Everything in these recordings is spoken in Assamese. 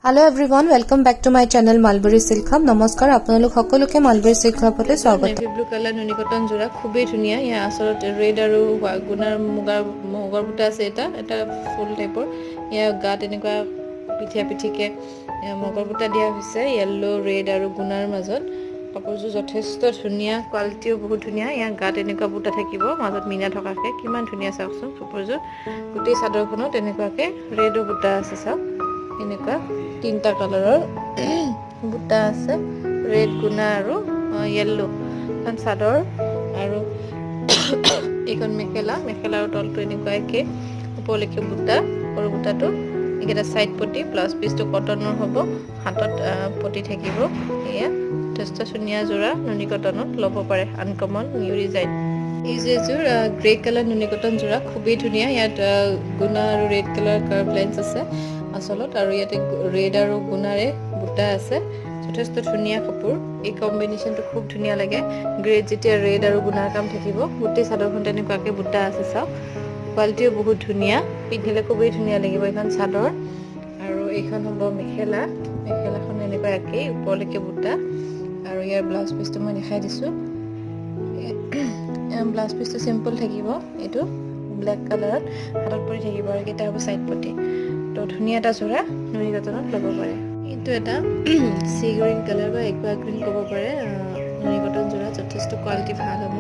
Hello everyone, welcome back to my channel Mulberry Silk Hub. নমস্কাৰ আপোনালোক সকলোকে Mulberry Silk Hubলৈ স্বাগত। নেভি ব্লু কালাৰ নুনি কটন জোৰা খুবেই ধুনীয়া। ইয়া আসলত ৰেড আৰু গুণাৰ মুগাৰ বুটা আছে এটা ফুল টাইপৰ। ইয়া গাত এনেকুৱা পিঠিকে মুগাৰ বুটা দিয়া হৈছে ইয়েলো ৰেড আৰু গুণাৰ মাজত। কাপোৰযোৰ যথেষ্ট ধুনীয়া, কোৱালিটিও বহুত ধুনীয়া। ইয়া গাত এনেকুৱা বুটা থাকিব মাজত মিনা থকাকে, কিমান ধুনীয়া চাওকচোন কাপোৰযোৰ। গোটেই চাদৰখনত এনেকুৱাকে ৰেডৰ বুটা আছে চাওক। এনেকুৱা তিনটা কালাৰৰ বুটা আছে, ৰেড গুণা আৰু ইয়েলো। এখন চাদৰ আৰু এইখন মেখেলাৰ তলটো এনেকুৱা একে, ওপৰলৈকে বুটা, সৰু বুটাটো এইকেইটা চাইড পটি, ব্লাউজ পিচটো কটনৰ হ'ব, হাতত পটি থাকিব। এয়া যথেষ্ট ধুনীয়া যোৰা নুনি কটনত ল'ব পাৰে, আনকমন নিউ ডিজাইন। এই যে এযোৰ গ্ৰে কালাৰ নুনি কটন যোৰা খুবেই ধুনীয়া। ইয়াত গুণা আৰু ৰেড কালাৰ কাৰ্ভ লাইনছ আছে আচলত, আৰু ইয়াতে ৰেড আৰু গুণাৰে বুটা আছে। যথেষ্ট ধুনীয়া কাপোৰ, এই কম্বিনেশ্যনটো খুব ধুনীয়া লাগে। গ্ৰেড যেতিয়া ৰেড আৰু গুণাৰ কাম থাকিব, গোটেই চাদৰখন তেনেকুৱাকৈ বুটা আছে চাওক। কোৱালিটিও বহুত ধুনীয়া, পিন্ধিলে খুবেই ধুনীয়া লাগিব। এইখন চাদৰ আৰু এইখন হ'ব মেখেলাখন এনেকুৱা একেই, ওপৰলৈকে বুটা। আৰু ইয়াৰ ব্লাউজ পিচটো মই দেখাই দিছোঁ। ব্লাউজ পিচটো চিম্পল থাকিব, এইটো ব্লেক কালাৰত হাতত পৰি থাকিব, আৰু এইকেইটা হ'ব চাইড পটি। তো ধুনীয়া এটা যোৰা নুনি কটনত ল'ব পাৰে। এইটো এটা চি গ্ৰীণ কালাৰ বা একুৱা গ্ৰীণ ক'ব পাৰে নুনি কটন যোৰা। যথেষ্ট কোৱালিটি ভাল হ'ব।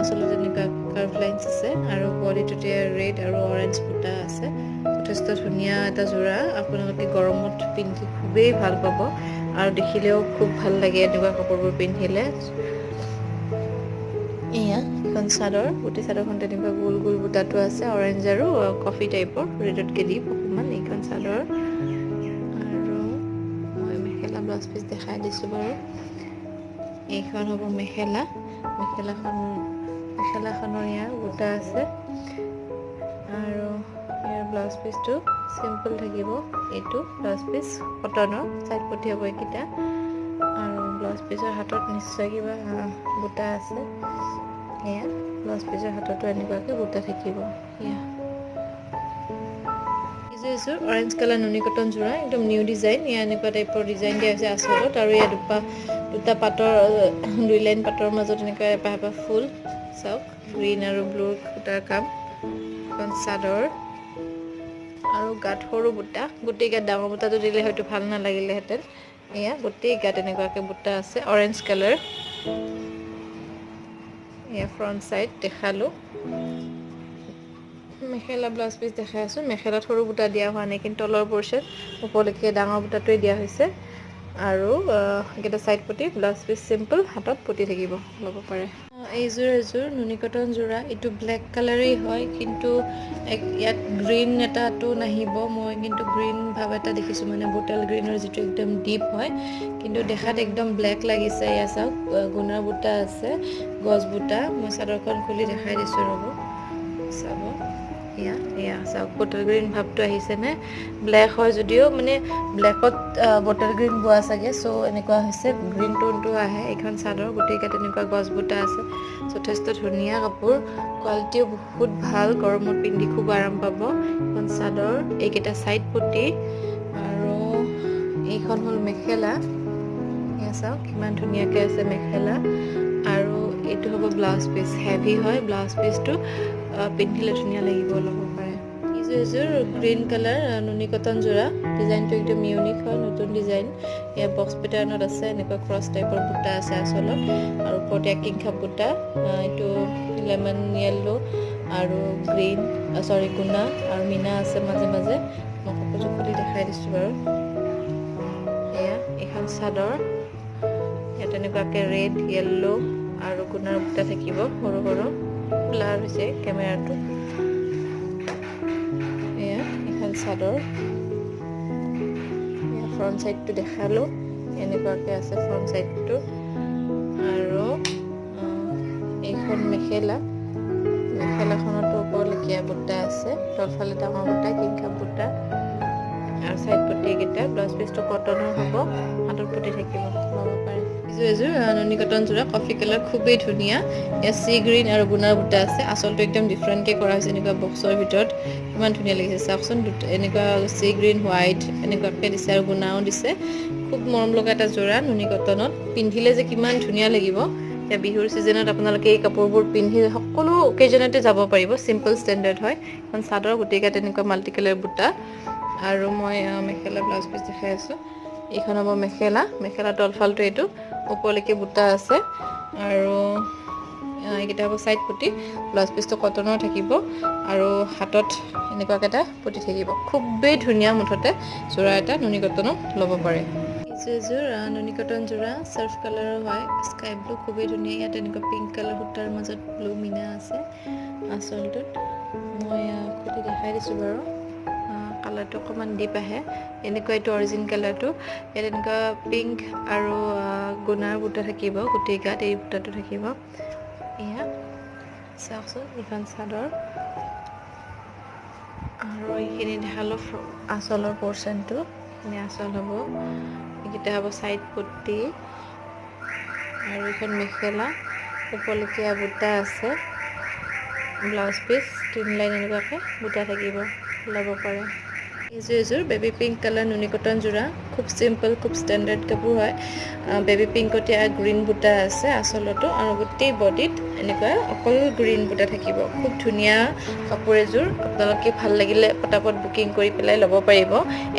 আচলতে এনেকুৱা কাৰ্ভ লাইনছ আছে আৰু বডিটোতে ৰেড আৰু অৰেঞ্জ বুটা আছে। যথেষ্ট ধুনীয়া এটা যোৰা, আপোনালোকে গৰমত পিন্ধি খুবেই ভাল পাব আৰু দেখিলেও খুব ভাল লাগে এনেকুৱা কাপোৰবোৰ পিন্ধিলে। এয়া এখন চাদৰ, গোটেই চাদৰখন তেনেকুৱা গোল গোল বুটাটো আছে, অৰেঞ্জ আৰু কফি টাইপৰ, ৰেডতকৈ ডিপ অকণমান এইখন চাদৰ। আৰু মই মেখেলা ব্লাউজ পিচ দেখাই দিছোঁ বাৰু। এইখন হ'ব মেখেলাখনৰ ইয়াৰ বুটা আছে, আৰু ইয়াৰ ব্লাউজ পিচটো চিম্পল থাকিব। এইটো ব্লাউজ পিচ কটনৰ, চাইড পটি হ'ব এইকেইটা, আৰু ব্লাউজ পিচৰ হাতত নিশ্চয় কিবা বুটা আছে। এয়া ব্লাউজ পিচৰ হাততো এনেকুৱাকৈ বুটা থাকিব। এইযোৰ অৰেঞ্জ কালাৰ নুনি কটন যোৰা, একদম নিউ ডিজাইন। ইয়াৰ এনেকুৱা টাইপৰ ডিজাইন দিয়া হৈছে আচলত, আৰু ইয়াত দুটা পাতৰ, 2 লাইন পাতৰ মাজত এনেকুৱা এপাহ ফুল চাওক, গ্ৰীণ আৰু ব্লু সূতাৰ কাম। এখন চাদৰ আৰু গাত সৰু বুটা, গোটেই গাত ডাঙৰ বুটাটো দিলে হয়তো ভাল নালাগিলেহেঁতেন। এয়া গোটেই গাত এনেকুৱাকৈ বুটা আছে, অৰেঞ্জ কালাৰ। এয়া ফ্ৰণ্ট চাইড দেখালোঁ। মেখেলা ব্লাউজ পিচ দেখাই আছোঁ। মেখেলাত সৰু বুটা দিয়া হোৱা নাই, কিন্তু তলৰ পৰ্চন ওপৰলৈকে ডাঙৰ বুটাটোৱে দিয়া হৈছে। আৰু এইকেইটা চাইড পটি, ব্লাউজ পিচ চিম্পল, হাতত পটি থাকিব, ল'ব পাৰে। এযোৰ নুনি কটন যোৰা। এইটো ব্লেক কালাৰেই হয়, কিন্তু ইয়াত গ্ৰীণ এটাটো নাহিব। মই কিন্তু গ্ৰীণ ভাৱ এটা দেখিছোঁ, মানে বুটেল গ্ৰীণৰ যিটো একদম ডিপ হয়, কিন্তু দেখাত একদম ব্লেক লাগিছে। এয়া চাওক, গুণাৰ বুটা আছে, গছ বুটা। মই চাদৰখন খুলি দেখাই দিছোঁ, ৰ'ব চাব। এয়া চাওক, বটল গ্ৰীণ ভাৱটো আহিছেনে? ব্লেক হয় যদিও মানে ব্লেকত বটল গ্ৰীণ বোৱা চাগে, চ' এনেকুৱা হৈছে, গ্ৰীণ টোনটো আহে। এইখন চাদৰ গোটেইকে তেনেকুৱা গছ বুটা আছে। যথেষ্ট ধুনীয়া কাপোৰ, কোৱালিটিও বহুত ভাল, গৰমত পিন্ধি খুব আৰাম পাব। এইখন চাদৰ, এইকেইটা চাইড পটি, আৰু এইখন হ'ল মেখেলা। এয়া চাওক কিমান ধুনীয়াকৈ আছে মেখেলা। আৰু এইটো হ'ব ব্লাউজ পিচ, হেভি হয় ব্লাউজ পিচটো, পিন্ধিলে ধুনীয়া লাগিব, ল'ব পাৰে। এইযোৰ গ্ৰীণ কালাৰ নুনি কটন যোৰা। ডিজাইনটো একদম ইউনিক হয়, নতুন ডিজাইন। এয়া বক্স পেটাৰ্ণত আছে, এনেকুৱা ক্ৰছ টাইপৰ বুটা আছে আচলত, আৰু ওপৰতে কিংখাপ বুটা। এইটো লেমন য়েল্লো আৰু গুণা আৰু মিনা আছে মাজে মাজে। মই কাপোৰযোৰ খুলি দেখাই দিছোঁ বাৰু। এয়া এইখন চাদৰ, ইয়াত এনেকুৱাকৈ ৰেড, য়েল্লো আৰু গুণাৰ বুটা থাকিব, সৰু সৰু। ব্লাৰ হৈছে কেমেৰাটো। এয়া এখন চাদৰ, এয়া ফ্ৰণ্ট চাইডটো দেখালোঁ, এনেকুৱাকৈ আছে ফ্ৰণ্ট চাইডটো। আৰু এইখন মেখেলাখনতো ওপৰলৈকে বুটা আছে, তলফালে ডাঙৰ বুটা, কিংখাপ বুটা, আৰু চাইড পটিকেইটা। ব্লাউজ পিচটো কটনৰ হ'ব, হাতত পটি থাকিব, ল'ব পাৰে। এযোৰ নুনি কটন যোৰা, কফি কালাৰ, খুবেই ধুনীয়া। ইয়াত চি গ্ৰীণ আৰু গুণাৰ বুটা আছে। আচলটো একদম ডিফাৰেণ্টকৈ কৰা হৈছে, এনেকুৱা বক্সৰ ভিতৰত কিমান ধুনীয়া লাগিছে চাওকচোন এনেকুৱা চি গ্ৰীণ হোৱাইট এনেকুৱাকৈ দিছে আৰু গুণাও দিছে খুব মৰম লগা এটা যোৰা নুনি কটনত পিন্ধিলে যে কিমান ধুনীয়া লাগিব এতিয়া বিহুৰ ছিজনত আপোনালোকে এই কাপোৰবোৰ পিন্ধি সকলো অকেজনতে যাব পাৰিব চিম্পল ষ্টেণ্ডাৰ্ড হয় এখন চাদৰ গোটেইকেইটা তেনেকুৱা মাল্টি কালাৰ বুটা আৰু মই মেখেলা ব্লাউজ পিচ দেখাই আছোঁ এইখন হ'ব মেখেলা তলফালটো এইটো ওপৰলৈকে বুটা আছে আৰু এইকেইটা হ'ব চাইড পটি ব্লাউজ পিচটো কটনৰ থাকিব আৰু হাতত এনেকুৱাকৈ এটা পটি থাকিব খুবেই ধুনীয়া মুঠতে যোৰা এটা নুনি কটনত ল'ব পাৰে এইযোৰ নুনি কটন যোৰা চাৰ্ফ কালাৰৰ হয় স্কাই ব্লু খুবেই ধুনীয়া ইয়াত এনেকুৱা পিংক কালাৰ সূতাৰ মাজত ব্লু মিনা আছে আঁচলটোত মই খুলি দেখাই দিছোঁ বাৰু কালাৰটো অকণমান ডিপ আহে এনেকুৱা এইটো অৰিজিন কালাৰটো ইয়াত এনেকুৱা পিংক আৰু গুণাৰ বুটা থাকিব গোটেই গাত এই বুটাটো থাকিব এয়া চাওকচোন এইখন চাদৰ আৰু এইখিনি দেখালোঁ আঁচলৰ পৰ্চনটো এইখিনি আঁচল হ'ব এইকেইটা হ'ব চাইড পটি আৰু এইখন মেখেলা ওপৰলৈকে বুটা আছে ব্লাউজ পিচ 3 লাইন এনেকুৱাকৈ বুটা থাকিব ল'ব পাৰে এইযোৰ বেবী পিংক কালাৰ নুনি কটন যোৰা খুব চিম্পল খুব ষ্টেণ্ডাৰ্ড কাপোৰ হয় বেবী পিংকত গ্ৰীণ বুটা আছে আঁচলতো আৰু গোটেই বডিত এনেকুৱা অকল গ্ৰীণ বুটা থাকিব খুব ধুনীয়া কাপোৰ এযোৰ আপোনালোকে ভাল লাগিলে পটাপট বুকিং কৰি পেলাই ল'ব পাৰিব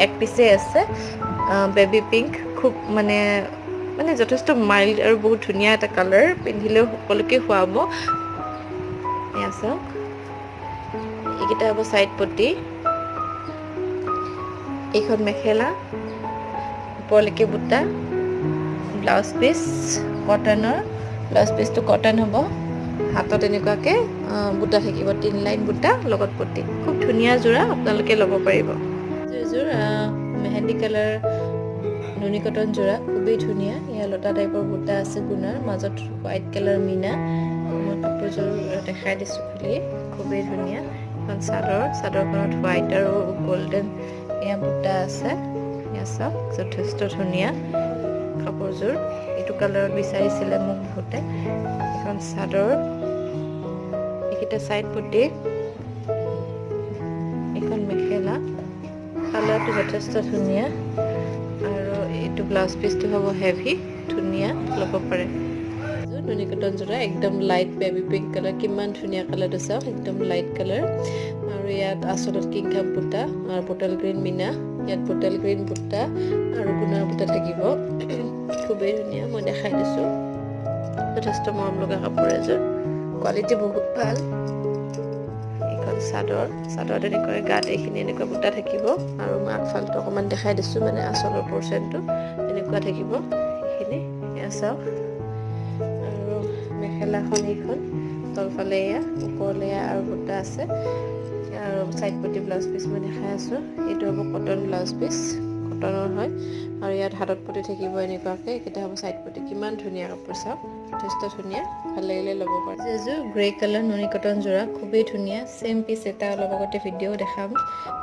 এক পিছে আছে বেবী পিংক খুব মানে যথেষ্ট মাইল্ড আৰু বহুত ধুনীয়া এটা কালাৰ পিন্ধিলেও সকলোকে খুৱাব এয়া চাওক এইকেইটা হ'ব চাইড পটি এইখন মেখেলা ওপৰলৈকে বুটা ব্লাউজ পিচ কটনৰ ব্লাউজ পিচটো কটন হ'ব হাতত এনেকুৱাকৈ বুটা থাকিব 3 লাইন বুটা লগত পটি খুব ধুনীয়া যোৰা আপোনালোকে ল'ব পাৰিব এইযোৰ মেহেন্দি কালাৰ নুনি কটন যোৰা খুবেই ধুনীয়া ইয়াৰ লতা টাইপৰ বুটা আছে গুণাৰ মাজত হোৱাইট কালাৰ মিনা মই কাপোৰযোৰ দেখাই দিছোঁ খুলি খুবেই ধুনীয়া এখন চাদৰখনত হোৱাইট আৰু গল্ডেন এয়া বুটা আছে এয়া চাওক যথেষ্ট ধুনীয়া কাপোৰযোৰ এইটো কালাৰত বিচাৰিছিলে মোক বহুতে এখন চাদৰ এইকেইটা চাইড পটি এইখন মেখেলা কালাৰটো যথেষ্ট ধুনীয়া আৰু এইটো ব্লাউজ পিচটো হ'ব হেভি ধুনীয়া ল'ব পাৰে নুনি কটন যোৰা একদম লাইট বেবী পিংক কালাৰ কিমান ধুনীয়া কালাৰটো চাওক একদম লাইট কালাৰ আৰু ইয়াত আঁচলত কিংখাপ বুটা আৰু বটল গ্ৰীণ মিনা ইয়াত বটল গ্ৰীণ বুটা আৰু গুণাৰ বুটা থাকিব খুবেই ধুনীয়া মই দেখাই দিছোঁ যথেষ্ট মৰম লগা কাপোৰ এযোৰ কোৱালিটি বহুত ভাল এইখন চাদৰ তেনেকৈ গাত এইখিনি এনেকুৱা বুটা থাকিব আৰু মই আগফালটো অকণমান দেখাই দিছোঁ মানে আঁচলৰ পৰ্চনটো এনেকুৱা থাকিব এইখিনি এয়া চাওক আৰু মেখেলাখন এইখন তলফালে এয়া ওপৰলে আৰু বুটা আছে আৰু চাইড পটি ব্লাউজ পিচ মই দেখাই আছোঁ এইটো হ'ব কটন ব্লাউজ পিচ কটনৰ হয় আৰু ইয়াত হাতত পটি থাকিব এনেকুৱাকৈ এইকেইটা হ'ব চাইড পটি কিমান ধুনীয়া কাপোৰ চাওক যথেষ্ট ধুনীয়া ভাল লাগিলে ল'ব পাৰে এইযোৰ গ্ৰে কালাৰ নুনি কটন যোৰা খুবেই ধুনীয়া চেম পিচ এটা অলপ আগতে ভিডিঅ'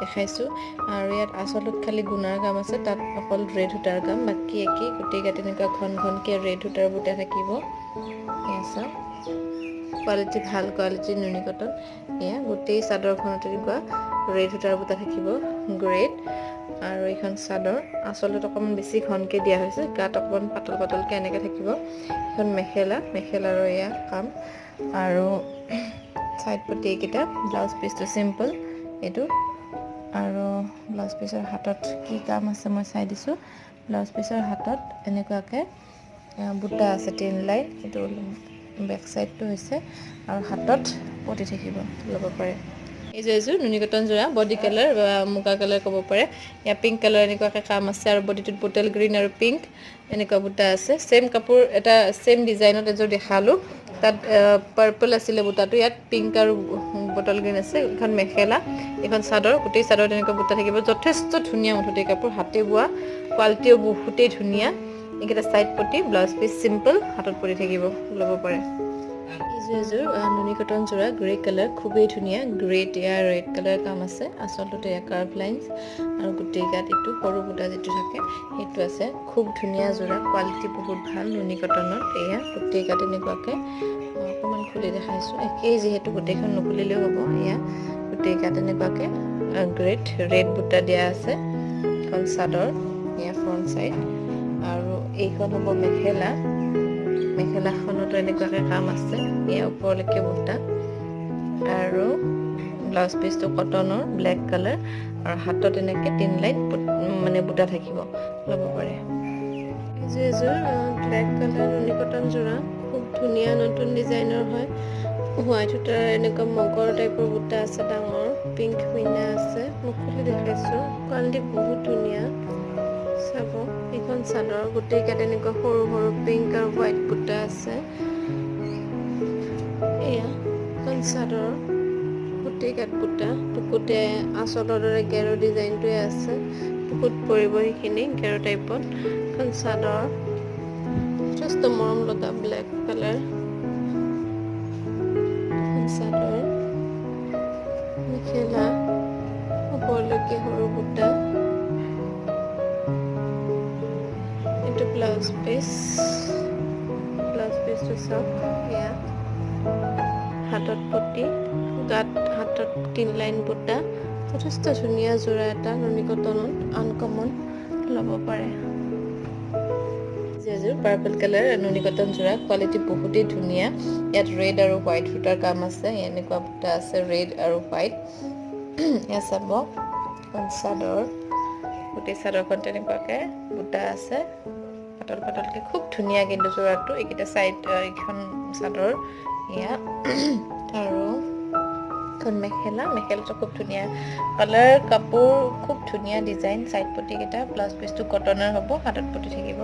দেখাইছোঁ আৰু ইয়াত আঁচলত খালি গুণাৰ কাম আছে তাত অকল ৰেড সূতাৰ কাম বাকী একেই গোটেই গাত এনেকুৱা ঘনকৈ ৰেড সূতাৰ বুটা থাকিব এয়া চাওক কোৱালিটি ভাল কোৱালিটিৰ নুনি কটন এয়া গোটেই চাদৰখনত এনেকুৱা ৰেড সূতাৰ বুটা থাকিব গ্ৰেড আৰু এইখন চাদৰ আঁচলত অকণমান বেছি ঘনকৈ দিয়া হৈছে গাত অকণমান পাতলকৈ এনেকৈ থাকিব এইখন মেখেলাৰো এয়া কাম আৰু চাইড পটি এইকেইটা ব্লাউজ পিচটো চিম্পল এইটো আৰু ব্লাউজ পিচৰ হাতত কি কাম আছে মই চাই দিছোঁ ব্লাউজ পিচৰ হাতত এনেকুৱাকৈ বুটা আছে 3 লাইন এইটো বেক চাইডটো হৈছে আৰু হাতত পটি থাকিব ল'ব পাৰে এইযোৰ নুনি কটন যোৰা বডি কালাৰ মুগা কালাৰ ক'ব পাৰে ইয়াত পিংক কালাৰ এনেকুৱাকৈ কাম আছে আৰু বডিটোত বটল গ্ৰীণ আৰু পিংক এনেকুৱা বুটা আছে চেম কাপোৰ এটা চেম ডিজাইনত এযোৰ দেখালোঁ তাত পাৰ্পল আছিলে বুটাটো ইয়াত পিংক আৰু বটল গ্ৰীণ আছে এখন মেখেলা এখন চাদৰ গোটেই চাদৰ তেনেকুৱা বুটা থাকিব যথেষ্ট ধুনীয়া মুঠতে কাপোৰ হাতে বোৱা কোৱালিটিও বহুতেই ধুনীয়া এইকেইটা চাইড পটি ব্লাউজ পিচ চিম্পল হাতত পৰি থাকিব ল'ব পাৰে এইযোৰ নুনি কটন যোৰা গ্ৰে কালাৰ খুবেই ধুনীয়া গ্ৰেট ইয়াৰ ৰেড কালাৰ কাম আছে আচলতে কাৰ্ভ লাইনছ আৰু গোটেই গাত এইটো সৰু বুটা যিটো থাকে সেইটো আছে খুব ধুনীয়া যোৰা কোৱালিটি বহুত ভাল নুনি কটনৰ এয়া গোটেই গাত এনেকুৱাকৈ অকণমান খুলি দেখাইছোঁ একেই যিহেতু গোটেইখন নুখুলিলেও হ'ব এয়া গোটেই গাত এনেকুৱাকৈ গ্ৰেড ৰেড বুটা দিয়া আছে এখন চাদৰ ইয়া ফ্ৰণ্ট সাইড আৰু এইখন হ'ব মেখেলা মেখেলাখনতো এনেকুৱাকৈ কাম আছে ইয়া ওপৰলৈকে বুটা আৰু ব্লাউজ পিচটো কটনৰ ব্লেক কালাৰ আৰু হাতত এনেকৈ 3 লাইন মানে বুটা থাকিব ল'ব পাৰে এযোৰ ব্লেক কালাৰ নুনি কটন যোৰা খুব ধুনীয়া নতুন ডিজাইনৰ হয় হোৱাইট সূতাৰ এনেকুৱা মগৰ টাইপৰ বুটা আছে ডাঙৰ পিংক মিনা আছে মই খুলি দেখাইছোঁ কোৱালিটি বহুত ধুনীয়া চাব এইখন চাদৰ গোটেইকেইটা এনেকুৱা সৰু সৰু পিংক আৰু হোৱাইট বুটা আছে এয়া এখন চাদৰ গোটেইকেইটা বুটা বুকুতে আঁচলৰ দৰে গেৰু ডিজাইনটোৱে আছে বুকুত পৰিব সেইখিনি গেৰু টাইপত এখন চাদৰ যথেষ্ট মৰম লগা ব্লেক কালাৰ চাদৰ মেখেলা ওপৰলৈকে সৰু বুটা এইটো ব্লাউজ পিচটো চাওক এয়া হাতত পটি গাত হাতত 3 লাইন বুটা যথেষ্ট ধুনীয়া যোৰা এটা নুনি কটনত আনকমন ল'ব পাৰে এযোৰ পাৰ্পল কালাৰ নুনি কটন যোৰা কোৱালিটি বহুতেই ধুনীয়া ইয়াত ৰেড আৰু হোৱাইট সূতাৰ কাম আছে এনেকুৱা বুটা আছে ৰেড আৰু হোৱাইট এয়া চাব চাদৰ গোটেই চাদৰখন তেনেকুৱাকৈ বুটা আছে পাতল পাতলকৈ খুব ধুনীয়া কিন্তু যোৰাটো এইকেইটা চাইড এইখন চাদৰ এয়া আৰু এখন মেখেলাটো খুব ধুনীয়া কালাৰ কাপোৰ খুব ধুনীয়া ডিজাইন চাইড পটিকেইটা ব্লাউজ পিচটো কটনৰ হ'ব হাতত পটি থাকিব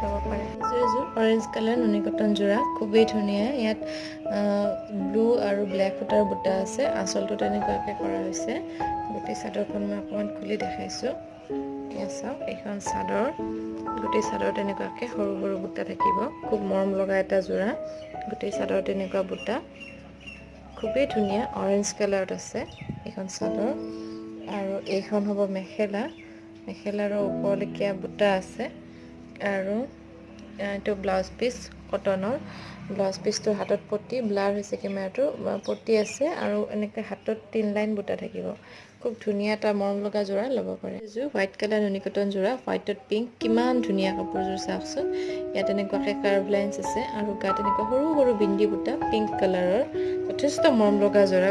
ল'ব পাৰে এযোৰ অৰেঞ্জ কালাৰ নুনি কটন যোৰা খুবেই ধুনীয়া ইয়াত ব্লু আৰু ব্লেক সূতাৰ বুটা আছে আঁচলটো তেনেকুৱাকৈ কৰা হৈছে গোটেই চাদৰখন মই অকণমান খুলি দেখাইছোঁ এয়া চাওক এইখন চাদৰ গোটেই চাদৰ তেনেকুৱাকৈ সৰু সৰু বুটা থাকিব খুব মৰম লগা এটা যোৰা গোটেই চাদৰ তেনেকুৱা বুটা খুবেই ধুনীয়া অৰেঞ্জ কালাৰত আছে এইখন চাদৰ আৰু এইখন হ'ব মেখেলাৰ ওপৰলৈকে বুটা আছে আৰু এইটো ব্লাউজ পিচ কটনৰ ব্লাউজ পিচটোৰ হাতত পটি ব্লাৰ হৈছে কেমেৰাটো পটি আছে আৰু এনেকৈ হাতত 3 লাইন বুটা থাকিব খুব ধুনীয়া এটা মৰম লগা যোৰা ল'ব পাৰে এযোৰ হোৱাইট কালাৰ নুনি কটন যোৰা হোৱাইটত পিংক কিমান ধুনীয়া কাপোৰযোৰ চাওকচোন ইয়াত এনেকুৱাকৈ কাৰ্ভ লাইনছ আছে আৰু গাত এনেকুৱা সৰু সৰু বিন্দি বুটা পিংক কালাৰৰ যথেষ্ট মৰম লগা যোৰা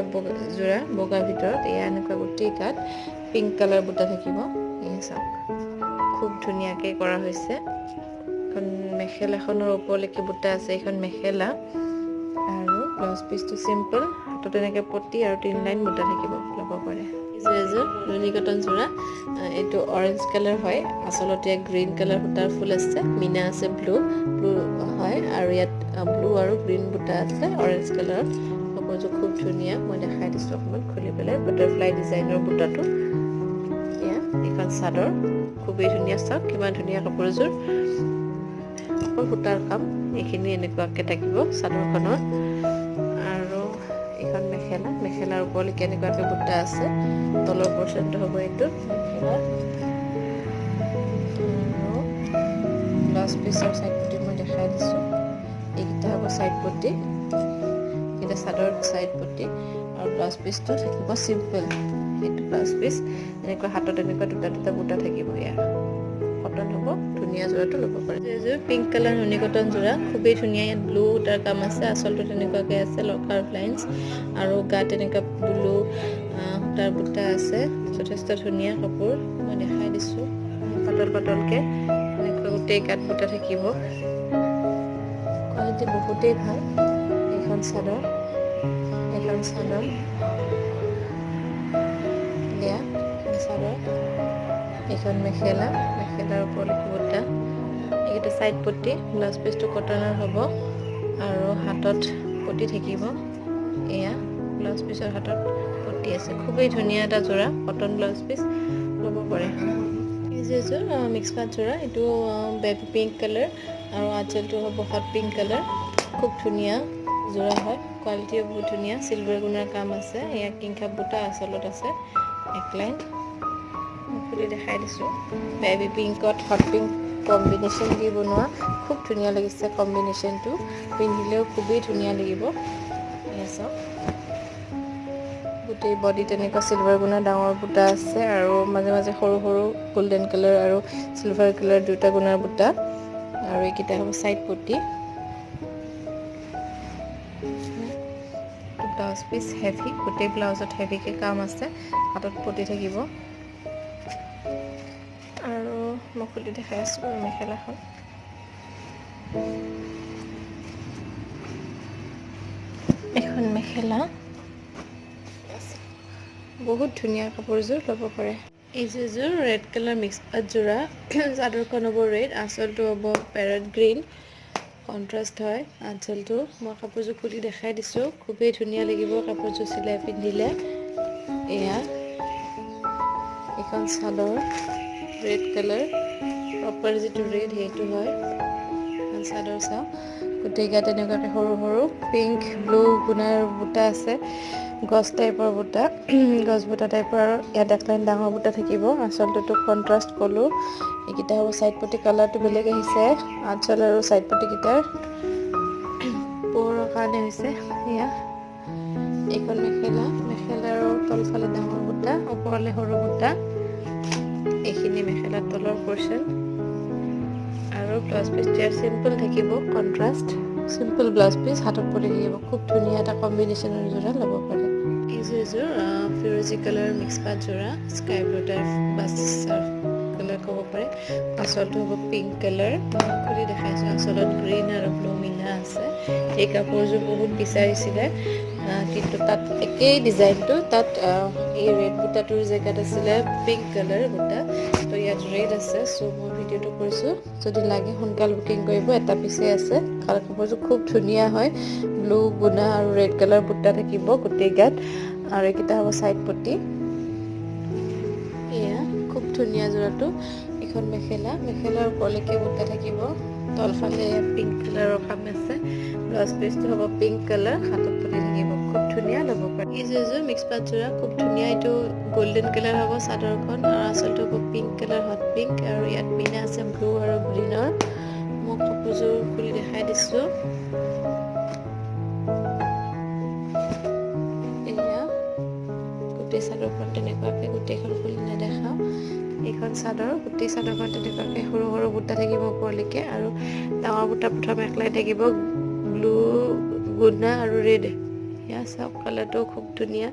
বগা ভিতৰত এয়া এনেকুৱা গোটেই গাত পিংক কালাৰ বুটা থাকিব এয়া চাওক খুব ধুনীয়াকৈ কৰা হৈছে এখন মেখেলাখনৰ ওপৰলৈকে বুটা আছে এইখন মেখেলা আৰু ব্লাউজ পিচটো চিম্পল হাতত এনেকৈ পটি আৰু 3 লাইন বুটা থাকিব ল'ব পাৰে এযোৰ নুনি কটন যোৰা এইটো অৰেঞ্জ কালাৰ হয় আচলতে গ্ৰীণ কালাৰ সূতাৰ ফুল আছে মিনা আছে ব্লু হয় আৰু ইয়াত ব্লু আৰু গ্ৰীণ বুটা আছে অৰেঞ্জ কালাৰত কাপোৰযোৰ খুব ধুনীয়া মই দেখাই দিছোঁ অকণমান খুলি পেলাই বাটাৰফ্লাই ডিজাইনৰ বুটাটো এয়া এইখন চাদৰ খুবেই ধুনীয়া চাওক কিমান ধুনীয়া কাপোৰযোৰ সূতাৰ কাম এইখিনি এনেকুৱাকৈ থাকিব চাদৰখনৰ আৰু এইখন মেখেলাৰ ওপৰলৈকে এনেকুৱাকৈ বুটা আছে তলৰ পৰ্চনটো হ'ব এইটো ব্লাউজ পিচৰ চাইড পটি মই দেখাই দিছোঁ এইকেইটা হ'ব চাইড পটি এইকেইটা চাদৰ চাইড পটি আৰু ব্লাউজ পিচটো থাকিব চিম্পল এইটো ব্লাউজ পিচ এনেকুৱা হাতত এনেকুৱা দুটা বুটা থাকিব ইয়াৰ কটন হ'ব ধুনীয়া যোৰাটো ল'ব পাৰে এযোৰ পিংক কালাৰ নুনি কটন যোৰা খুবেই ধুনীয়া ইয়াত ব্লু সূতাৰ কাম আছে আচলটো তেনেকুৱাকৈ আছে কাৰ্ভ লাইনছ আৰু গাত এনেকুৱা ব্লু সূতাৰ বুটা আছে যথেষ্ট ধুনীয়া কাপোৰ মই দেখাই দিছোঁ পাতলকৈ এনেকুৱা গোটেই গাত বুটা থাকিব কোৱালিটি বহুতেই ভাল এইখন চাদৰ এইখন মেখেলাৰ ওপৰলৈকে বুটা এইকেইটা চাইড পটি ব্লাউজ পিচটো কটনৰ হ'ব আৰু হাতত পটি থাকিব এয়া ব্লাউজ পিচৰ হাতত পটি আছে খুবেই ধুনীয়া এটা যোৰা কটন ব্লাউজ পিচ ল'ব পাৰে এযোৰ মিক্স পাট যোৰা এইটো বেবী পিংক কালাৰ আৰু আঁচলটো হ'ব হট পিংক কালাৰ খুব ধুনীয়া যোৰা হয় কোৱালিটিও বহুত ধুনীয়া চিলভাৰ গুণাৰ কাম আছে এয়া কিংখাপ বুটা আঁচলত আছে এক লাইন খুলি দেখাই দিছোঁ বেবী পিংকত হট পিংক কম্বিনেশ্যন দি বনোৱা খুব ধুনীয়া লাগিছে কম্বিনেশ্যনটো পিন্ধিলেও খুবেই ধুনীয়া লাগিব এয়া চাওক গোটেই বডি তেনেকুৱা চিলভাৰ গুণা ডাঙৰ বুটা আছে আৰু মাজে মাজে সৰু সৰু গোল্ডেন কালাৰ আৰু চিলভাৰ কালাৰ দুটা গুণাৰ বুটা আৰু এইকেইটা হ'ব সাইড পটি ব্লাউজ পিস হেভি গোটেই ব্লাউজত হেভিকে কাম আছে হাতত পটি থাকিব আৰু মই খুলি দেখাই আছোঁ মেখেলাখন এখন মেখেলা বহুত ধুনীয়া কাপোৰযোৰ ল'ব পাৰে এইযোৰ ৰেড কালাৰ মিক্স পাট যোৰা চাদৰখন হ'ব ৰেড আঁচলটো হ'ব পেৰট গ্ৰীণ কন্ট্ৰাষ্ট হয় আঁচলটো মই কাপোৰযোৰ খুলি দেখাই দিছোঁ খুবেই ধুনীয়া লাগিব কাপোৰযোৰ চিলাই পিন্ধিলে এয়া এখন চাদৰ ৰেড কালাৰ প্ৰপাৰ যিটো ৰেড সেইটো হয় চাদৰ চাওঁ গোটেইকেইটা তেনেকুৱাকৈ সৰু সৰু পিংক ব্লু গুণাৰ বুটা আছে গছ টাইপৰ বুটা গছ বুটা টাইপৰ আৰু ইয়াত একলাইন ডাঙৰ বুটা থাকিব আঁচলটোতো কণ্ট্ৰাষ্ট ক'লোঁ এইকেইটা হ'ব ছাইড পটি কালাৰটো বেলেগ আহিছে আঁচল আৰু ছাইড পটিকেইটাৰ পোহৰৰ কাৰণে হৈছে এয়া এইখন মেখেলাৰ তলফালে ডাঙৰ বুটা ওপৰলৈ সৰু বুটা এইখিনি মেখেলাৰ তলৰ পৰ্চন আৰু ব্লাউজ পিচটো চিম্পল থাকিব কন্ট্ৰাষ্ট চিম্পল ব্লাউজ পিচ হাতত পৰি থাকিব খুব ধুনীয়া এটা কম্বিনেশ্যনৰ যোৰা ল'ব পাৰে এইযোৰ ফিৰোজি কালাৰ মিক্স পাট যোৰা স্কাই ব্লু টাইপ বা চাৰ্ফ কালাৰ ক'ব পাৰে আঁচলটো হ'ব পিংক কালাৰ খুলি দেখাইছোঁ আঁচলত গ্ৰীণ আৰু ব্লু মিনা আছে এই কাপোৰযোৰ বহুত বিচাৰিছিলে কিন্তু তাত একেই ডিজাইনটো তাত এই ৰেড বুটাটোৰ জেগাত আছিলে পিংক কালাৰ বুটা তো ইয়াত ৰেড আছে চ' মই ভিডিঅ'টো কৰিছোঁ যদি লাগে সোনকাল বুকিং কৰিব এটা পিছে আছে কালাৰ কাপোৰযোৰ খুব ধুনীয়া হয় ব্লু গুণা আৰু ৰেড কালাৰ বুটা থাকিব গোটেই গাত আৰু এইকেইটা হ'ব ছাইড পটি এয়া খুব ধুনীয়া যোৰাটো এখন মেখেলাৰ ওপৰলৈকে বুটা থাকিব তলফালে পিংক কালাৰৰ কাম আছে ব্লাউজ পিচটো হ'ব পিংক কালাৰ হাতত পতি থাকিব খুব ধুনীয়া ল'ব পাৰে এইযোৰ মিক্স পাট যোৰা খুব ধুনীয়া এইটো গোল্ডেন কালাৰ হ'ব চাদৰখন আৰু আঁচলটো হ'ব পিংক কালাৰ হট পিংক আৰু ইয়াত পিনে আছে ব্লু আৰু গ্ৰীণৰ মই কাপোৰযোৰ খুলি দেখাই দিছোঁ এয়া গোটেই চাদৰখন তেনেকুৱাকৈ গোটেইখন খুলি নেদেখাওঁ এইখন চাদৰ গোটেই চাদৰখন তেনেকুৱাকৈ সৰু সৰু বুটা থাকিব ওপৰলৈকে আৰু ডাঙৰ বুটা প্ৰথম একলাই থাকিব ব্লু গুণা আৰু ৰেড এয়া চাওক কালাৰটো খুব ধুনীয়া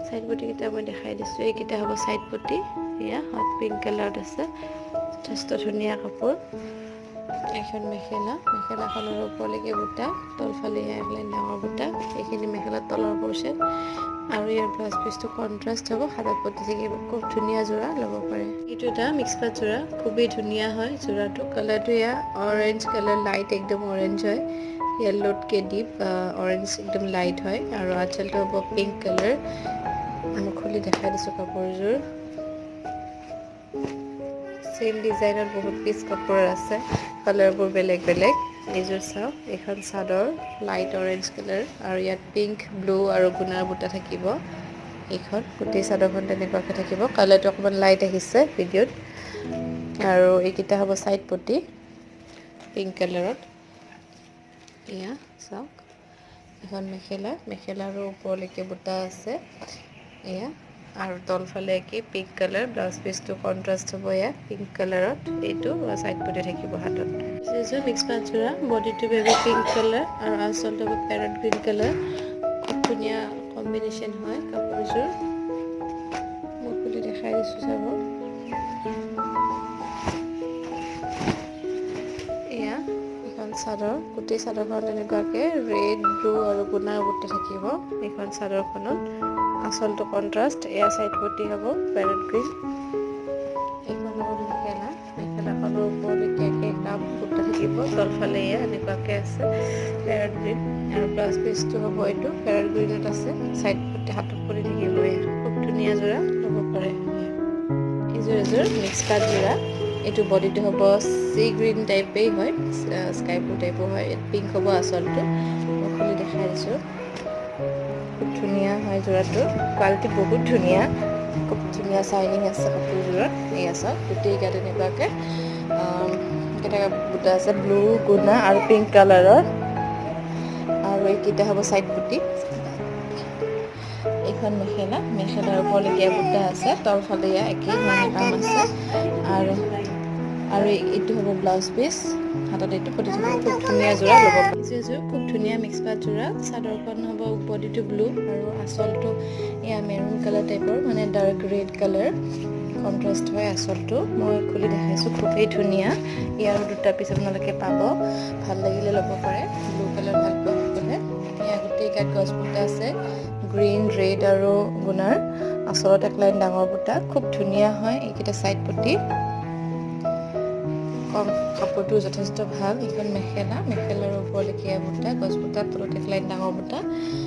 ছাইড পটিকেইটা মই দেখাই দিছোঁ এইকেইটা হ'ব ছাইড পটি এয়া হট পিংক কালাৰত আছে যথেষ্ট ধুনীয়া কাপোৰ এখন মেখেলাখনৰ ওপৰলৈকে বুটা তলফালে একলাইন ডাঙৰ বুটা এইখিনি মেখেলাৰ তলৰ পৰ্চন আৰু ইয়াৰ ব্লাউজ পিচটো কন্ট্ৰাষ্ট হ'ব হাতত পতি থাকিব খুব ধুনীয়া যোৰা ল'ব পাৰে এইটো এটা মিক্স পাট যোৰা খুবেই ধুনীয়া হয় যোৰাটো কালাৰটো এয়া অৰেঞ্জ কালাৰ লাইট একদম অৰেঞ্জ হয় য়েল্লোতকৈ ডিপ অৰেঞ্জ একদম লাইট হয় আৰু আঁচলটো হ'ব পিংক কালাৰ মই খুলি দেখাই দিছোঁ কাপোৰযোৰ চেম ডিজাইনত বহুত পিচ কাপোৰ আছে কালাৰবোৰ বেলেগ বেলেগ এইযোৰ চাওক এইখন চাদৰ লাইট অৰেঞ্জ কালাৰ আৰু ইয়াত পিংক ব্লু আৰু গুণাৰ বুটা থাকিব এইখন গোটেই চাদৰখন তেনেকুৱাকৈ থাকিব কালাৰটো অকণমান লাইট আহিছে ভিডিঅ'ত আৰু এইকেইটা হ'ব ছাইড পটি পিংক কালাৰত এয়া চাওক এখন মেখেলাৰো ওপৰলৈকে বুটা আছে এয়া আৰু তলফালে একেই পিংক কালাৰ ব্লাউজ পিচটো কন্ট্ৰাষ্ট হ'ব এয়া পিংক কালাৰত এইটো ছাইড পটি থাকিব হাতত এইযোৰ মিক্স পাট যোৰা বডিটো বেবি পিংক কালাৰ আৰু আঁচলটো হ'ব পেৰট গ্ৰীণ কালাৰ খুব ধুনীয়া কম্বিনেশ্যন হয় কাপোৰযোৰ মই খুলি দেখাই দিছোঁ চাব এয়া এখন চাদৰ গোটেই চাদৰখন তেনেকুৱাকৈ ৰেড ব্লু আৰু গুণাৰ বুটা থাকিব এইখন চাদৰখনত আঁচলটো কন্ট্ৰাষ্ট এয়া ছাইড পটি হ'ব পেৰট গ্ৰীণ এইখন হ'ব মেখেলাখনৰ ওপৰলৈকে একে কাপ বুটা থাকিব তলফালে এয়া এনেকুৱাকৈ আছে পেৰট গ্ৰীণ আৰু ব্লাউজ পিচটো হ'ব এইটো পেৰট গ্ৰীণত আছে ছাইড পটি হাতত পৰি থাকিব এয়া খুব ধুনীয়া যোৰা ল'ব পাৰে এইযোৰ মিক্স পাট যোৰা এইটো বডিটো হ'ব চি গ্ৰীণ টাইপেই হয় স্কাই ব্লু টাইপৰ হয় পিংক হ'ব আঁচলটো মই খুলি দেখাই দিছোঁ খুব ধুনীয়া হয় যোৰাটো কোৱালিটি বহুত ধুনীয়া খুব ধুনীয়া চাইনিং আছে কাপোৰযোৰত এই আছে গোটেই গাত এনেকুৱাকৈ কেইটা বুটা আছে ব্লু গুণা আৰু পিংক কালাৰৰ আৰু এইকেইটা হ'ব ছাইড পটি এইখন মেখেলা মেখেলাৰ ওপৰলৈকে বুটা আছে তলফালে একেই ধৰণে কাম আছে আৰু এইটো হ'ব ব্লাউজ পিচ হাতত এইটো পতি থাকিব খুব ধুনীয়া যোৰা ল'ব পাৰিছে খুব ধুনীয়া মিক্স পাত যোৰা চাদৰখন হ'ব বডিটো ব্লু আৰু আঁচলটো এয়া মেৰুন কালাৰ টাইপৰ মানে ডাৰ্ক ৰেড কালাৰ কন্ট্ৰাষ্ট হয় আঁচলটো মই খুলি দেখাইছোঁ খুবেই ধুনীয়া ইয়াৰ দুটা পিচ আপোনালোকে পাব ভাল লাগিলে ল'ব পাৰে ব্লু কালাৰ ভাল পোৱা সকলে এয়া গোটেই গাত গছ বুটা আছে গ্ৰীণ ৰেড আৰু গুণাৰ আঁচলত এক লাইন ডাঙৰ বুটা খুব ধুনীয়া হয় এইকেইটা চাইড পটি কাপোৰটো যথেষ্ট ভাল এইখন মেখেলা মেখেলাৰ ওপৰলৈকে বুটা গছ বুটা তলত এক লাইন ডাঙৰ বুটা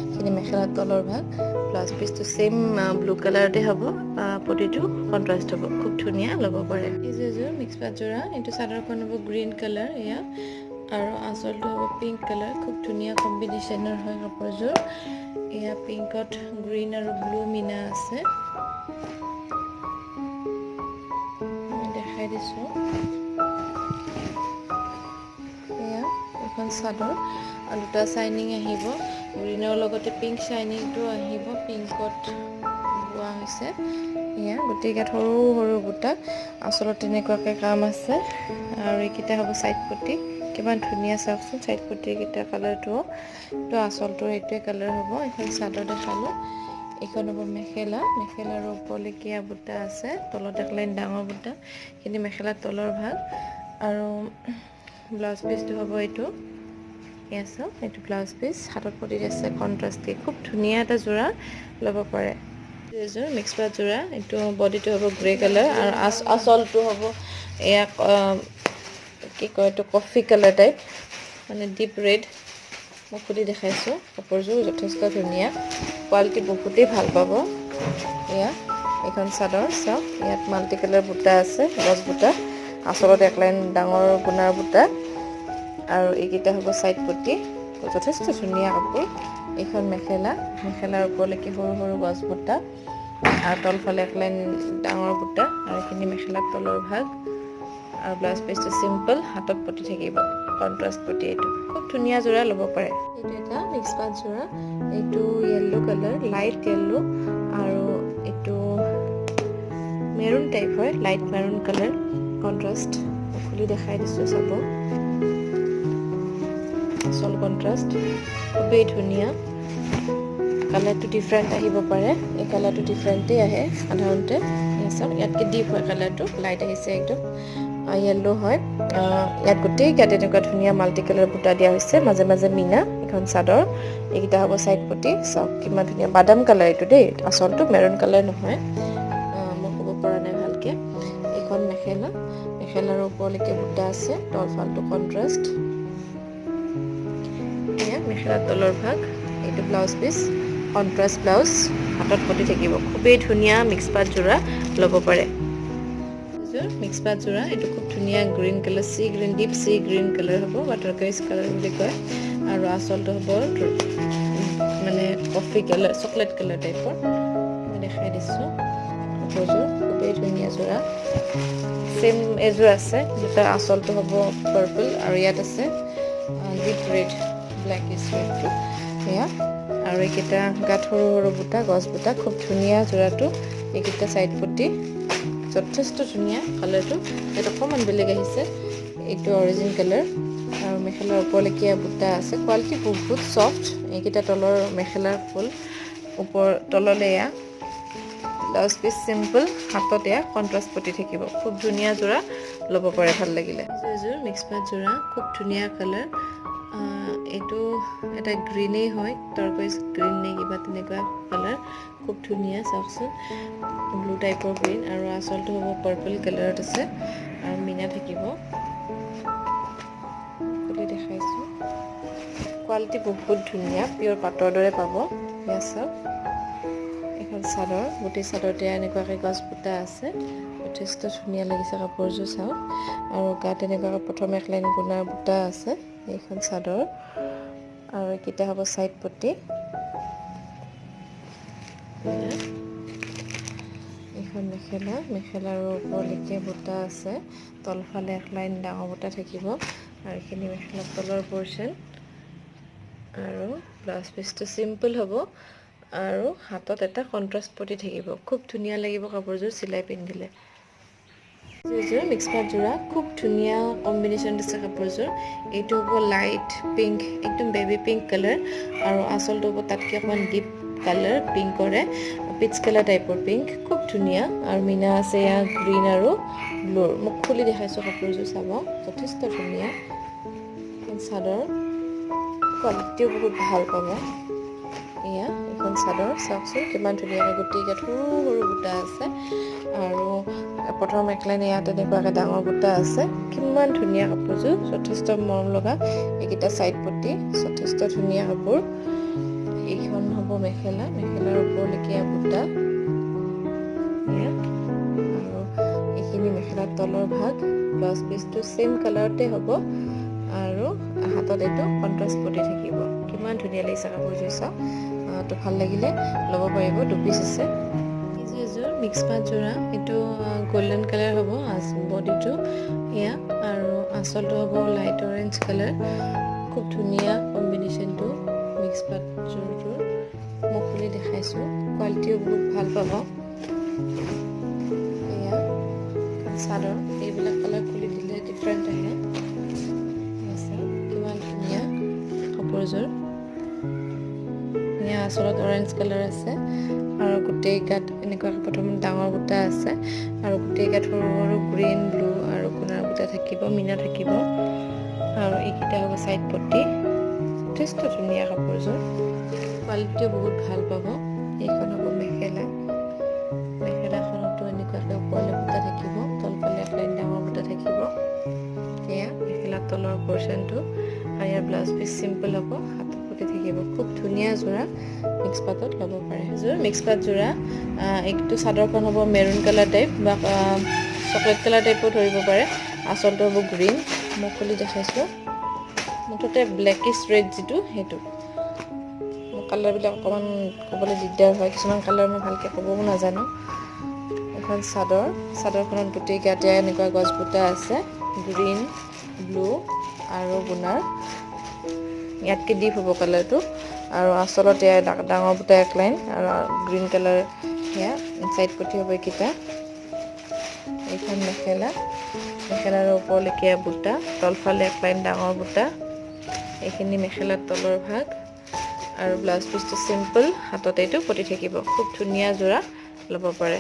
এইখিনি মেখেলাৰ তলৰ ভাগ ব্লাউজ পিচটো সেম ব্লু কালাৰতে হ'ব পটিটো কন্ট্ৰাষ্ট হ'ব খুব ধুনীয়া ল'ব পাৰে এইযোৰ মিক্স পাত যোৰা এইটো চাদৰখন হ'ব গ্ৰীণ কালাৰ এয়া আৰু আঁচলটো হ'ব পিংক কালাৰ খুব ধুনীয়া কম্বিনেশ্যনৰ হয় কাপোৰযোৰ এয়া পিংকত গ্ৰীণ আৰু ব্লু মিনা আছে দেখাই দিছোঁ এয়া এখন চাদৰ আৰু দুটা শাইনিং আহিব গ্ৰীণৰ লগতে পিংক শাইনিংটো আহিব পিংকত বোৱা হৈছে এয়া গোটেই গাত সৰু সৰু বুটা আঁচলত তেনেকুৱাকৈ কাম আছে আৰু এইকেইটা হ'ব চাইড পটি কিমান ধুনীয়া চাওকচোন চাইড পটিকেইটা কালাৰটো তো আঁচলটো এইটোৱে কালাৰ হ'ব এখন চাদৰ দেখালোঁ এইখন হ'ব মেখেলা মেখেলাৰ ওপৰলৈকে বুটা আছে তলত এক লাইন ডাঙৰ বুটা কিন্তু মেখেলাৰ তলৰ ভাগ আৰু ব্লাউজ পিচটো হ'ব এইটো এইটো ব্লাউজ পিচ হাতত পতি আছে কন্ট্ৰাষ্টকে খুব ধুনীয়া এটা যোৰা ল'ব পাৰে এইযোৰ মিক্স পাত যোৰা এইটো বডিটো হ'ব গ্ৰে কালাৰ আৰু আঁচলটো হ'ব এয়া কি কয় এইটো কফি কালাৰ টাইপ মানে ডিপ ৰেড মই খুলি দেখাইছোঁ কাপোৰযোৰ যথেষ্ট ধুনীয়া কোৱালিটি বহুতেই ভাল পাব এয়া এইখন চাদৰ চাওক ইয়াত মাল্টি কালাৰ বুটা আছে গছ বুটা আঁচলত এক লাইন ডাঙৰ গুণাৰ বুটা আৰু এইকেইটা হ'ব চাইড পটি যথেষ্ট ধুনীয়া কাপোৰ এইখন মেখেলা মেখেলাৰ ওপৰলৈকে সৰু সৰু গছ বুটা আৰু তলফালে এক লাইন ডাঙৰ বুটা আৰু এইখিনি মেখেলাৰ তলৰ ভাগ আৰু ব্লাউজ পিচটো চিম্পল হাতত পতি থাকিব কন্ট্ৰাষ্ট পটি এইটো খুব ধুনীয়া যোৰা ল'ব পাৰে এইটো এটা মিক্স পাত যোৰা এইটো য়েল্লো কালাৰ লাইট য়েল্লো আৰু এইটো মেৰুন টাইপ হয় লাইট মেৰুন কালাৰ কন্ট্ৰাষ্ট খুলি দেখাই দিছোঁ চাব আচল কন্ট্ৰাষ্ট খুবেই ধুনীয়া কালাৰটো ডিফাৰেণ্ট আহিব পাৰে এই কালাৰটো ডিফাৰেণ্টেই আহে সাধাৰণতে চাওক ইয়াতকৈ ডিপ হয় কালাৰটো লাইট আহিছে একদম য়েল্লো হয় ইয়াত গোটেই গাত এনেকুৱা ধুনীয়া মাল্টি কালাৰ বুটা দিয়া হৈছে মাজে মাজে মিনা এখন চাদৰ এইকেইটা হ'ব চাইড পটি চাওক কিমান ধুনীয়া বাদাম কালাৰ এইটো দেই আচলটো মেৰুন কালাৰ নহয় মই ক'ব পৰা নাই ভালকৈ এইখন মেখেলা মেখেলাৰ ওপৰলৈকে বুটা আছে তলফালটো কন্ট্ৰাষ্ট এয়া মেখেলাৰ তলৰ ভাগ এইটো ব্লাউজ পিচ কন্ট্ৰাষ্ট ব্লাউজ হাতত পতি থাকিব খুবেই ধুনীয়া মিক্স পাত যোৰা ল'ব পাৰে মিক্স পাত যোৰা এইটো খুব ধুনীয়া green colour C green deep C green colour হ'ব ৱাটাৰ কাইজ কালাৰ বুলি কয় আৰু আঁচলটো হ'ব মানে কফি কালাৰ চকলেট কালাৰ টাইপৰ মই দেখাই দিছোঁ কাপোৰযোৰ খুবেই ধুনীয়া যোৰা চেম এযোৰ আছে দুটা আঁচলটো হ'ব পাৰ্পল আৰু ইয়াত আছে ডিপ ৰেড ব্লেক ৰেডটো সেয়া আৰু এইকেইটা গাত সৰু সৰু বুটা গছ বুটা খুব ধুনীয়া যোৰাটো এইকেইটা চাইড পটি যথেষ্ট ধুনীয়া কালাৰটো ইয়াত অকণমান বেলেগ আহিছে এইটো অৰিজিন কালাৰ আৰু মেখেলাৰ ওপৰলৈকে বুটা আছে কোৱালিটি বহুত ছফ্ট এইকেইটা তলৰ মেখেলাৰ ফুল ওপৰ তললৈ এয়া ব্লাউজ পিচ চিম্পল হাতত এয়া কন্ট্ৰাষ্ট পতি থাকিব খুব ধুনীয়া যোৰা ল'ব পাৰে ভাল লাগিলে এইযোৰ মিক্স পাত যোৰা খুব ধুনীয়া কালাৰ এইটো এটা গ্ৰীনেই হয় টাৰ্কোইজ গ্ৰীণ নে কিবা তেনেকুৱা কালাৰ খুব ধুনীয়া চাওকচোন ব্লু টাইপৰ গ্ৰীণ আৰু আঁচলটো হ'ব পাৰ্পল কালাৰত আছে আৰু মিনা থাকিব খুলি দেখাইছোঁ কোৱালিটি বহুত ধুনীয়া পিয়ৰ পাটৰ দৰে পাব এয়া চাওক এখন চাদৰ গোটেই চাদৰতে এনেকুৱাকৈ গছ বুটা আছে যথেষ্ট ধুনীয়া লাগিছে কাপোৰযোৰ চাওক আৰু গাত এনেকুৱাকৈ প্ৰথম এক লাইন গুণাৰ বুটা আছে এইখন চাদৰ আৰু এইকেইটা হ'ব চাইড পটি এইখন মেখেলা মেখেলাৰ ওপৰলৈকে বুটা আছে তলফালে এক লাইন ডাঙৰ বুটা থাকিব আৰু এইখিনি মেখেলাৰ তলৰ পৰ্চন আৰু ব্লাউজ পিচটো চিম্পল হ'ব আৰু হাতত এটা কণ্ট্ৰাষ্ট পতি থাকিব খুব ধুনীয়া লাগিব কাপোৰযোৰ চিলাই পিন্ধিলে এইযোৰ মিক্স পাট যোৰা খুব ধুনীয়া কম্বিনেশ্যন দিছে কাপোৰযোৰ এইটো হ'ব লাইট পিংক একদম বেবী পিংক কালাৰ আৰু আঁচলটো হ'ব তাতকৈ অকণমান ডিপ কালাৰ পিংকৰে পিচ কালাৰ টাইপৰ পিংক খুব ধুনীয়া আৰু মিনা আছে ইয়াৰ গ্ৰীণ আৰু ব্লুৰ মোক খুলি দেখাইছোঁ কাপোৰযোৰ চাব যথেষ্ট ধুনীয়া চাদৰ কোৱালিটিও বহুত ভাল পাব এয়া এখন চাদৰ চাওকচোন কিমান ধুনীয়াকৈ গোটেইকেইটা সৰু সৰু বুটা আছে আৰু প্ৰথম মেখেলাত ইয়াত তেনেকুৱাকৈ ডাঙৰ বুটা আছে কিমান ধুনীয়া কাপোৰযোৰ যথেষ্ট মৰম লগা এইকেইটা চাইড পটি যথেষ্ট ধুনীয়া কাপোৰ এইখন হ'ব মেখেলা মেখেলাৰ ওপৰলৈকে বুটা আৰু এইখিনি মেখেলাৰ তলৰ ভাগ ব্লাউজ পিচটো চেম কালাৰতে হ'ব আৰু হাতত এইটো কণ্ট্ৰাষ্ট পতি থাকিব কিমান ধুনীয়া লাগিছে কাপোৰযোৰ চাওক তো ভাল লাগিলে ল'ব পাৰিব দুপিচ আছে এইযোৰ মিক্স পাট যোৰা এইটো গোল্ডেন কালাৰ হ'ব বডিটো এয়া আৰু আঁচলটো হ'ব লাইট অৰেঞ্জ কালাৰ খুব ধুনীয়া কম্বিনেশ্যনটো মিক্স পাট যোৰটোৰ মই খুলি দেখাইছোঁ কোৱালিটিও বহুত ভাল পাব এয়া চাদৰ এইবিলাক কালাৰ খুলি দিলে ডিফাৰেণ্ট আহে কিমান ধুনীয়া কাপোৰযোৰ এয়া আঁচলত অৰেঞ্জ কালাৰ আছে আৰু গোটেই গাত এনেকুৱাকৈ প্ৰথম ডাঙৰ বুটা আছে আৰু গোটেই গাত সৰু সৰু গ্ৰীণ ব্লু আৰু কোণাৰ বুটা থাকিব মিনা থাকিব আৰু এইকেইটা হ'ব চাইড পটি যথেষ্ট ধুনীয়া কাপোৰযোৰ কোৱালিটিও বহুত ভাল পাব এইখন হ'ব মেখেলা মেখেলাখনতো এনেকুৱাকৈ ওপৰলৈ বুটা থাকিব তলফালে লাইন ডাঙৰ বুটা থাকিব এয়া মেখেলাৰ তলৰ পৰ্চনটো আৰু ইয়াৰ ব্লাউজ পিচ চিম্পল হ'ব হাতত পতি থাকিব খুব ধুনীয়া যোৰা মিক্স পাটত ল'ব পাৰে যোৰ মিক্স পাট যোৰা এইটো চাদৰখন হ'ব মেৰুন কালাৰ টাইপ বা চকলেট কালাৰ টাইপো ধৰিব পাৰে আঁচলটো হ'ব গ্ৰীণ মই খুলি দেখাইছোঁ মুঠতে ব্লেকিছ ৰেড যিটো সেইটো মোৰ কালাৰবিলাক অকণমান ক'বলৈ দিগদাৰ হয় কিছুমান কালাৰ মই ভালকৈ ক'বও নাজানো এখন চাদৰখনত গোটেই গাতে এনেকুৱা গছ বুটা আছে গ্ৰীণ ব্লু আৰু গুণাৰ ইয়াতকৈ ডিপ হ'ব কালাৰটো আৰু আঁচলত এয়া ডাঙৰ বুটা এক লাইন আৰু গ্ৰীণ কালাৰ সেয়া চাইড পটি হ'ব এইকেইটা এইখন মেখেলাৰ ওপৰলৈকে বুটা তলফালে এক লাইন ডাঙৰ বুটা এইখিনি মেখেলাৰ তলৰ ভাগ আৰু ব্লাউজ পিচটো চিম্পল হাতত এইটো পতি থাকিব খুব ধুনীয়া যোৰা ল'ব পাৰে